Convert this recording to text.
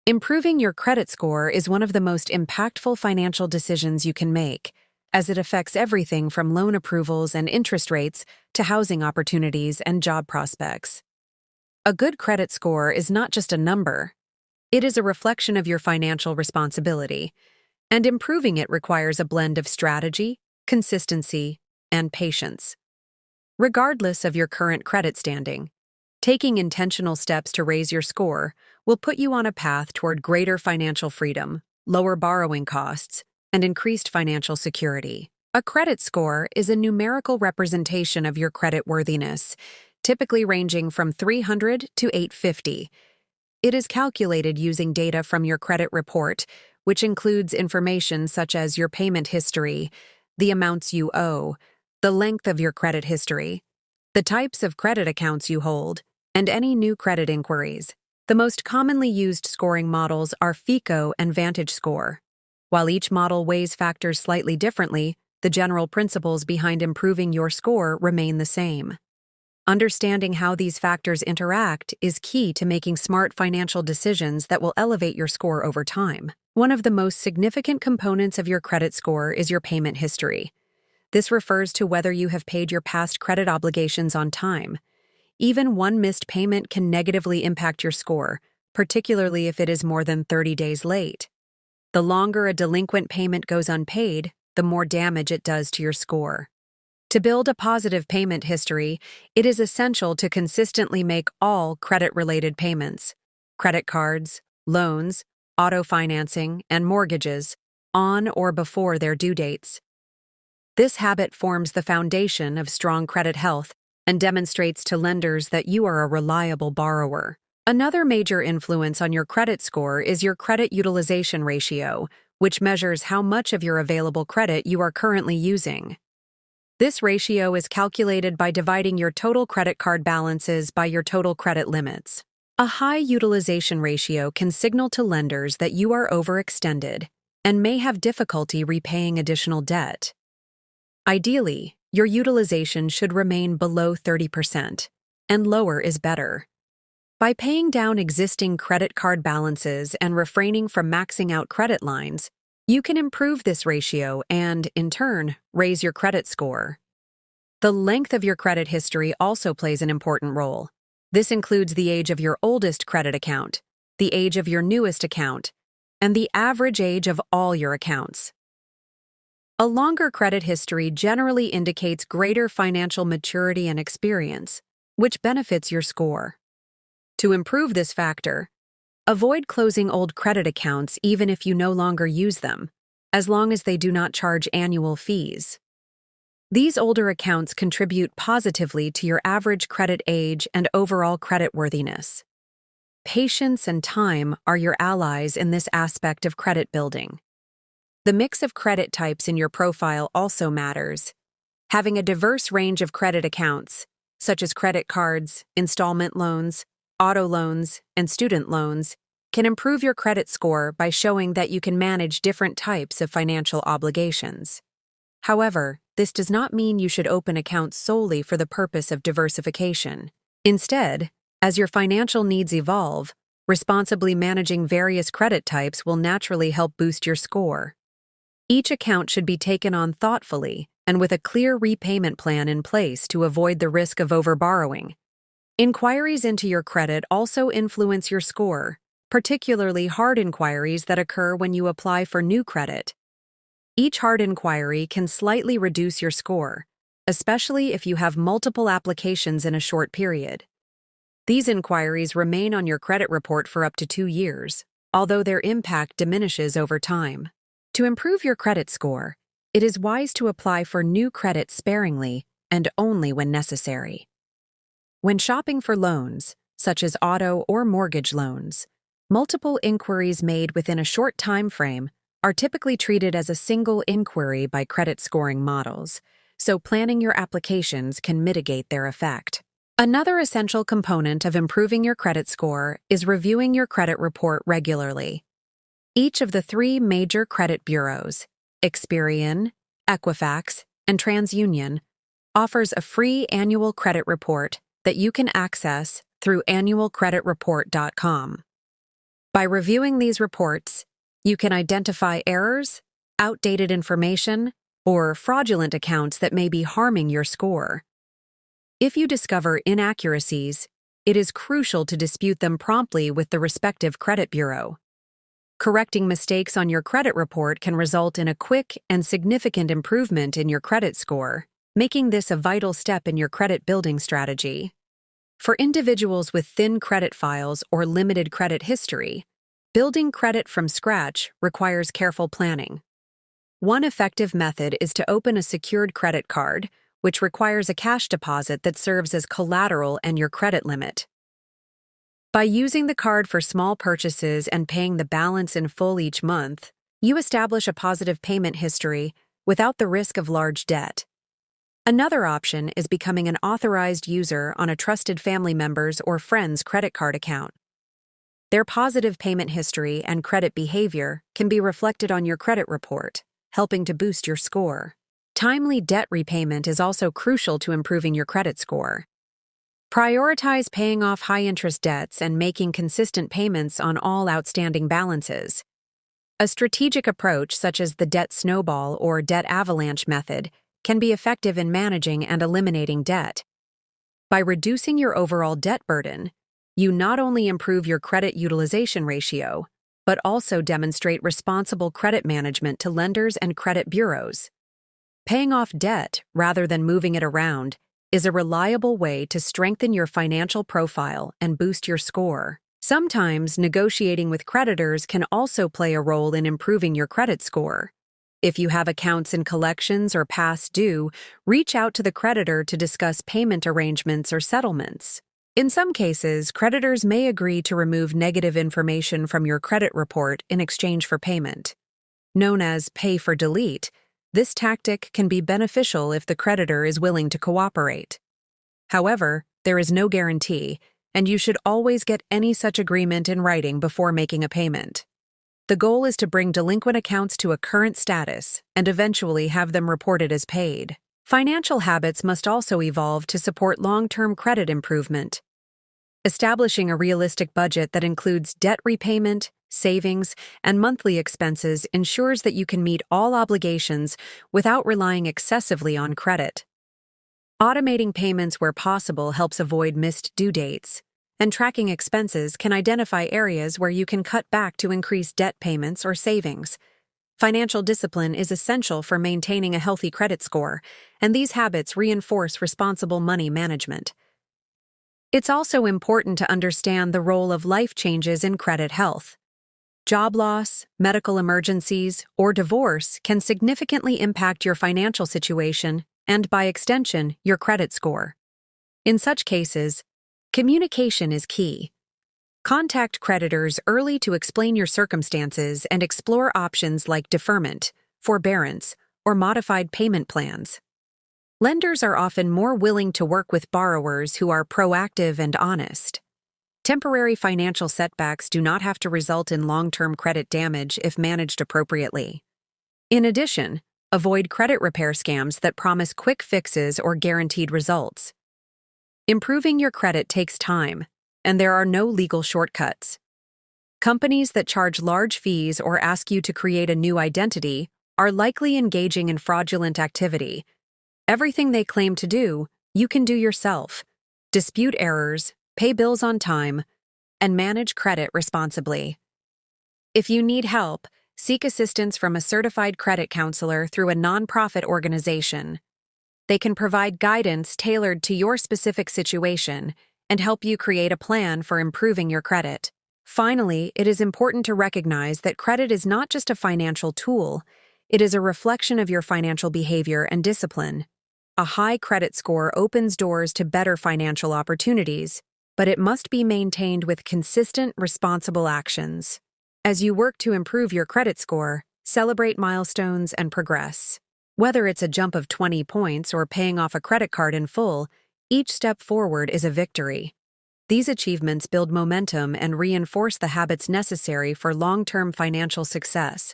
Improving your credit score is one of the most impactful financial decisions you can make, as it affects everything from loan approvals and interest rates to housing opportunities and job prospects. A good credit score is not just a number, it is a reflection of your financial responsibility, and improving it requires a blend of strategy, consistency, and patience. Regardless of your current credit standing, taking intentional steps to raise your score will put you on a path toward greater financial freedom, lower borrowing costs, and increased financial security. A credit score is a numerical representation of your credit worthiness, typically ranging from 300 to 850. It is calculated using data from your credit report, which includes information such as your payment history, the amounts you owe, the length of your credit history, the types of credit accounts you hold, and any new credit inquiries. The most commonly used scoring models are FICO and VantageScore. While each model weighs factors slightly differently, the general principles behind improving your score remain the same. Understanding how these factors interact is key to making smart financial decisions that will elevate your score over time. One of the most significant components of your credit score is your payment history. This refers to whether you have paid your past credit obligations on time. Even one missed payment can negatively impact your score, particularly if it is more than 30 days late. The longer a delinquent payment goes unpaid, the more damage it does to your score. To build a positive payment history, it is essential to consistently make all credit-related payments, credit cards, loans, auto financing, and mortgages, on or before their due dates. This habit forms the foundation of strong credit health and demonstrates to lenders that you are a reliable borrower. Another major influence on your credit score is your credit utilization ratio, which measures how much of your available credit you are currently using. This ratio is calculated by dividing your total credit card balances by your total credit limits. A high utilization ratio can signal to lenders that you are overextended and may have difficulty repaying additional debt. Ideally, your utilization should remain below 30%, and lower is better. By paying down existing credit card balances and refraining from maxing out credit lines, you can improve this ratio and, in turn, raise your credit score. The length of your credit history also plays an important role. This includes the age of your oldest credit account, the age of your newest account, and the average age of all your accounts. A longer credit history generally indicates greater financial maturity and experience, which benefits your score. To improve this factor, avoid closing old credit accounts even if you no longer use them, as long as they do not charge annual fees. These older accounts contribute positively to your average credit age and overall creditworthiness. Patience and time are your allies in this aspect of credit building. The mix of credit types in your profile also matters. Having a diverse range of credit accounts, such as credit cards, installment loans, auto loans, and student loans, can improve your credit score by showing that you can manage different types of financial obligations. However, this does not mean you should open accounts solely for the purpose of diversification. Instead, as your financial needs evolve, responsibly managing various credit types will naturally help boost your score. Each account should be taken on thoughtfully and with a clear repayment plan in place to avoid the risk of overborrowing. Inquiries into your credit also influence your score, particularly hard inquiries that occur when you apply for new credit. Each hard inquiry can slightly reduce your score, especially if you have multiple applications in a short period. These inquiries remain on your credit report for up to 2 years, although their impact diminishes over time. To improve your credit score, it is wise to apply for new credit sparingly and only when necessary. When shopping for loans, such as auto or mortgage loans, multiple inquiries made within a short time frame are typically treated as a single inquiry by credit scoring models, so planning your applications can mitigate their effect. Another essential component of improving your credit score is reviewing your credit report regularly. Each of the 3 major credit bureaus, Experian, Equifax, and TransUnion, offers a free annual credit report that you can access through annualcreditreport.com. By reviewing these reports, you can identify errors, outdated information, or fraudulent accounts that may be harming your score. If you discover inaccuracies, it is crucial to dispute them promptly with the respective credit bureau. Correcting mistakes on your credit report can result in a quick and significant improvement in your credit score, making this a vital step in your credit building strategy. For individuals with thin credit files or limited credit history, building credit from scratch requires careful planning. One effective method is to open a secured credit card, which requires a cash deposit that serves as collateral and your credit limit. By using the card for small purchases and paying the balance in full each month, you establish a positive payment history without the risk of large debt. Another option is becoming an authorized user on a trusted family member's or friend's credit card account. Their positive payment history and credit behavior can be reflected on your credit report, helping to boost your score. Timely debt repayment is also crucial to improving your credit score. Prioritize paying off high-interest debts and making consistent payments on all outstanding balances. A strategic approach such as the debt snowball or debt avalanche method can be effective in managing and eliminating debt. By reducing your overall debt burden, you not only improve your credit utilization ratio, but also demonstrate responsible credit management to lenders and credit bureaus. Paying off debt rather than moving it around is a reliable way to strengthen your financial profile and boost your score. Sometimes negotiating with creditors can also play a role in improving your credit score. If you have accounts in collections or past due, reach out to the creditor to discuss payment arrangements or settlements. In some cases, creditors may agree to remove negative information from your credit report in exchange for payment. Known as pay for delete, this tactic can be beneficial if the creditor is willing to cooperate. However, there is no guarantee, and you should always get any such agreement in writing before making a payment. The goal is to bring delinquent accounts to a current status and eventually have them reported as paid. Financial habits must also evolve to support long-term credit improvement. Establishing a realistic budget that includes debt repayment, savings, and monthly expenses ensures that you can meet all obligations without relying excessively on credit. Automating payments where possible helps avoid missed due dates, and tracking expenses can identify areas where you can cut back to increase debt payments or savings. Financial discipline is essential for maintaining a healthy credit score, and these habits reinforce responsible money management. It's also important to understand the role of life changes in credit health. Job loss, medical emergencies, or divorce can significantly impact your financial situation and, by extension, your credit score. In such cases, communication is key. Contact creditors early to explain your circumstances and explore options like deferment, forbearance, or modified payment plans. Lenders are often more willing to work with borrowers who are proactive and honest. Temporary financial setbacks do not have to result in long-term credit damage if managed appropriately. In addition, avoid credit repair scams that promise quick fixes or guaranteed results. Improving your credit takes time, and there are no legal shortcuts. Companies that charge large fees or ask you to create a new identity are likely engaging in fraudulent activity. Everything they claim to do, you can do yourself. Dispute errors, pay bills on time, and manage credit responsibly. If you need help, seek assistance from a certified credit counselor through a nonprofit organization. They can provide guidance tailored to your specific situation and help you create a plan for improving your credit. Finally, it is important to recognize that credit is not just a financial tool, it is a reflection of your financial behavior and discipline. A high credit score opens doors to better financial opportunities, but it must be maintained with consistent, responsible actions. As you work to improve your credit score, celebrate milestones and progress. Whether it's a jump of 20 points or paying off a credit card in full, each step forward is a victory. These achievements build momentum and reinforce the habits necessary for long-term financial success.